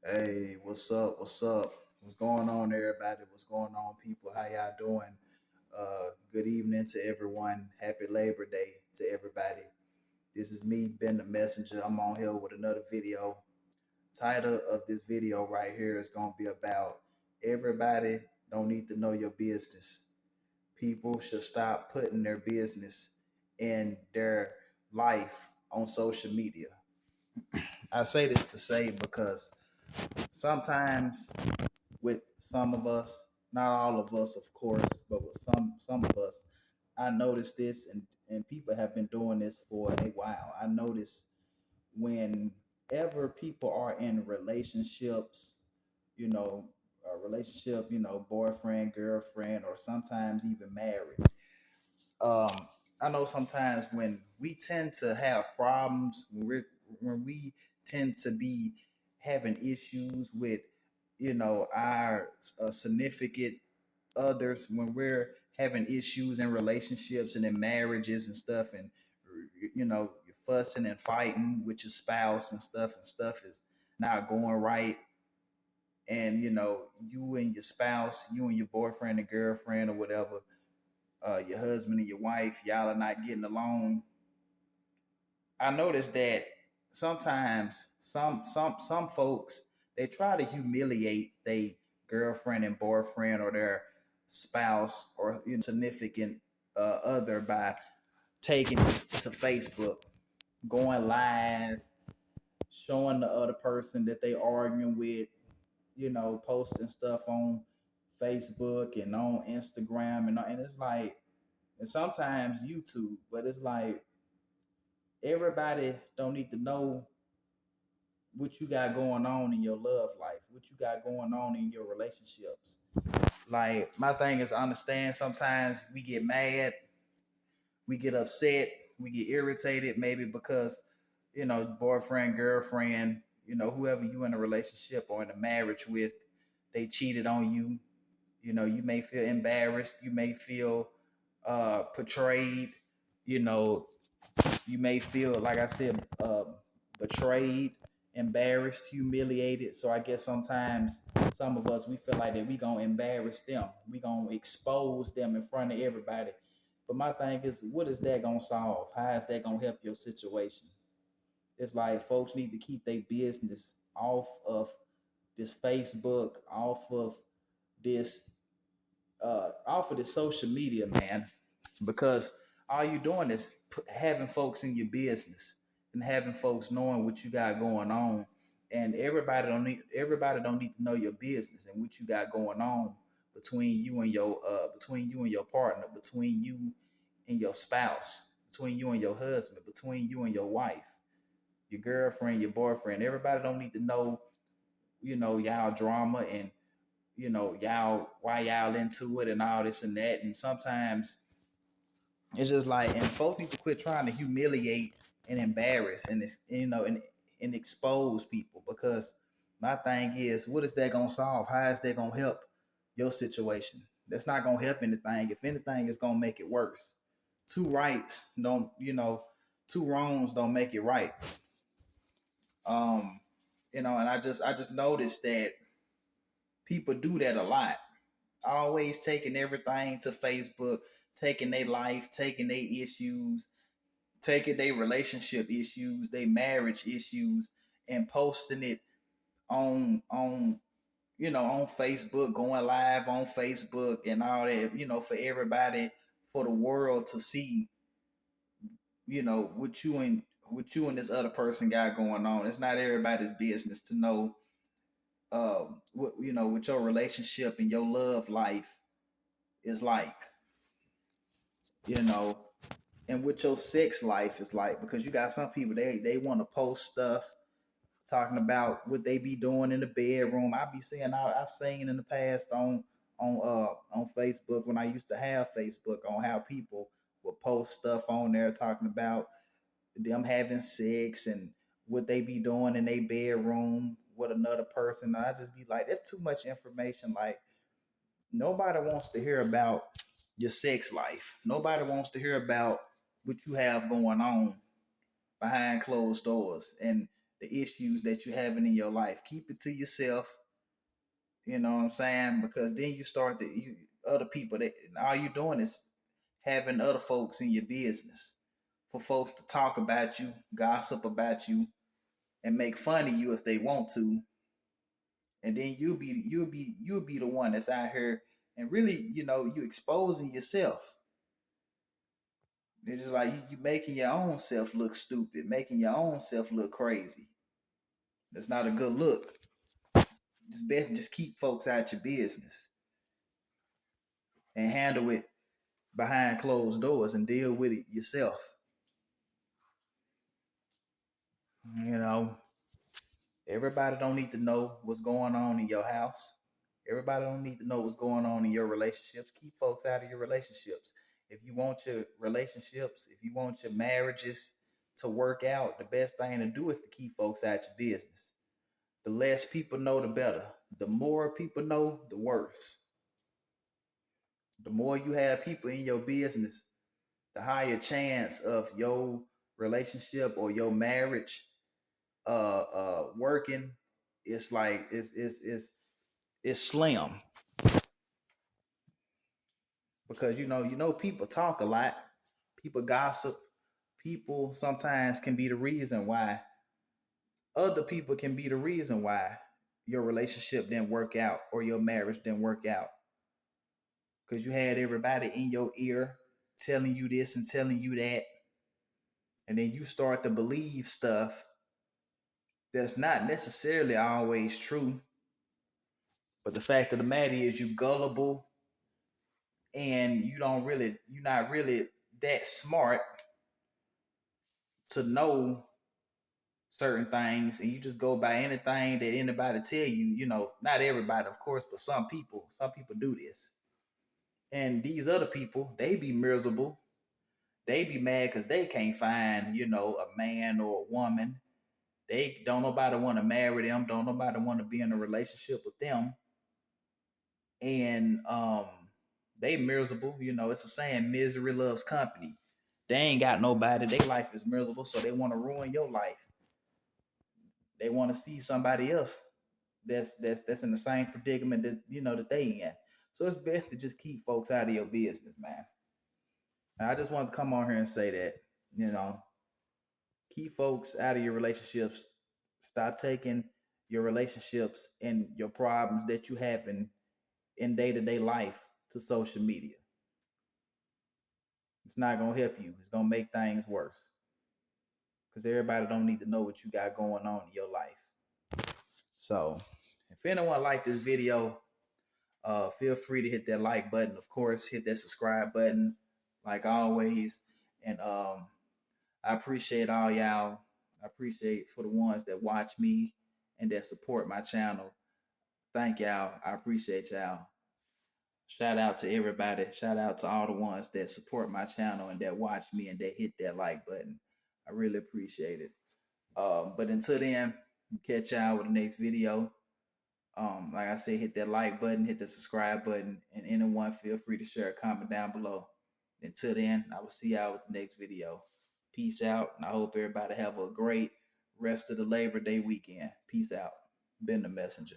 Hey, what's up? What's up? What's going on, everybody? What's going on, people? How y'all doing? Good evening to everyone. Happy Labor Day to everybody. This is me, Ben the Messenger. I'm on here with another video. Title of this video right here is gonna be about everybody don't need to know your business. People should stop putting their business and their life on social media. I say this to say because sometimes with some of us, not all of us, of course, but with some of us, I noticed this, and people have been doing this for a while. I notice whenever people are in relationships, relationship, boyfriend, girlfriend, or sometimes even married. Um, I know sometimes when we tend to have problems, when we tend to be having issues with, our significant others, when we're having issues in relationships and in marriages and stuff, and you're fussing and fighting with your spouse and stuff is not going right, and you and your spouse, you and your boyfriend and girlfriend or whatever, your husband and your wife, y'all are not getting along. I noticed that sometimes some folks, they try to humiliate their girlfriend and boyfriend or their spouse or significant other by taking it to Facebook, going live, showing the other person that they arguing with, posting stuff on Facebook and on Instagram, and it's like, and sometimes YouTube, but it's like everybody don't need to know what you got going on in your love life, what you got going on in your relationships. Like, my thing is, I understand sometimes we get mad, we get upset, we get irritated, maybe because boyfriend, girlfriend, whoever you in a relationship or in a marriage with, they cheated on you. You may feel embarrassed, you may feel portrayed, you know you may feel, like I said, betrayed, embarrassed, humiliated. So I guess sometimes some of us, we feel like that we gonna embarrass them, we gonna expose them in front of everybody. But my thing is, what is that gonna solve? How is that gonna help your situation? It's like folks need to keep their business this Facebook, this off of this social media, man, because all you doing is having folks in your business and having folks knowing what you got going on, and everybody don't need to know your business and what you got going on between you and your partner, between you and your spouse, between you and your husband, between you and your wife, your girlfriend, your boyfriend. Everybody don't need to know, y'all drama and y'all why y'all into it and all this and that. And sometimes it's just like, and folks need to quit trying to humiliate and embarrass and and expose people, because my thing is, what is that gonna solve? How is that gonna help your situation? That's not gonna help anything. If anything, it's gonna make it worse. Two rights don't, two wrongs don't make it right. um and I just noticed that people do that a lot, always taking everything to Facebook, taking their life, taking their issues, taking their relationship issues, their marriage issues, and posting it on on Facebook, going live on Facebook and all that, for everybody, for the world to see, what you and this other person got going on. It's not everybody's business to know what your relationship and your love life is like, you know, and what your sex life is like, because you got some people, they want to post stuff talking about what they be doing in the bedroom. I've seen in the past on Facebook, when I used to have Facebook, on how people would post stuff on there talking about them having sex and what they be doing in their bedroom with another person. And I just be like, that's too much information. Like, nobody wants to hear about your sex life. Nobody wants to hear about what you have going on behind closed doors. And the issues that you're having in your life. Keep it to yourself. You know what I'm saying? Because then you start other people that all you doing is having other folks in your business for folks to talk about you, gossip about you, and make fun of you if they want to. And then you'll be the one that's out here and really, you exposing yourself. It's just like you making your own self look stupid, making your own self look crazy. That's not a good look. Just best just keep folks out your business and handle it behind closed doors and deal with it yourself. You know, everybody don't need to know what's going on in your house. Everybody don't need to know what's going on in your relationships. Keep folks out of your relationships. If you want your relationships, if you want your marriages to work out, the best thing to do is to keep folks out your business. The less people know, the better. The more people know, the worse. The more you have people in your business, the higher chance of your relationship or your marriage working. It's like it's slim, because people talk a lot, people gossip, people sometimes can be the reason why, other people can be the reason why your relationship didn't work out or your marriage didn't work out, because you had everybody in your ear telling you this and telling you that, and then you start to believe stuff that's not necessarily always true. But the fact of the matter is, you gullible, and you're not really that smart to know certain things, and you just go by anything that anybody tell you. Not everybody, of course, but some people do this. And these other people, they be miserable. They be mad because they can't find, a man or a woman. They don't nobody want to marry them. Don't nobody want to be in a relationship with them. And they miserable. It's a saying, misery loves company. They ain't got nobody. Their life is miserable, so they want to ruin your life. They want to see somebody else that's in the same predicament that they in. So it's best to just keep folks out of your business, man. And I just want to come on here and say that, you know, keep folks out of your relationships. Stop taking your relationships and your problems that you have in day-to-day life to social media. It's not gonna help you. It's gonna make things worse. Because everybody don't need to know what you got going on in your life. So if anyone liked this video, feel free to hit that like button. Of course, hit that subscribe button, like always. And I appreciate all y'all. I appreciate for the ones that watch me and that support my channel. Thank y'all. I appreciate y'all. Shout out to everybody. Shout out to all the ones that support my channel and that watch me and that hit that like button. I really appreciate it. But until then, catch y'all with the next video. Like I said, hit that like button, hit the subscribe button, and anyone feel free to share a comment down below. Until then, I will see y'all with the next video. Peace out, and I hope everybody have a great rest of the Labor Day weekend. Peace out. Ben the Messenger.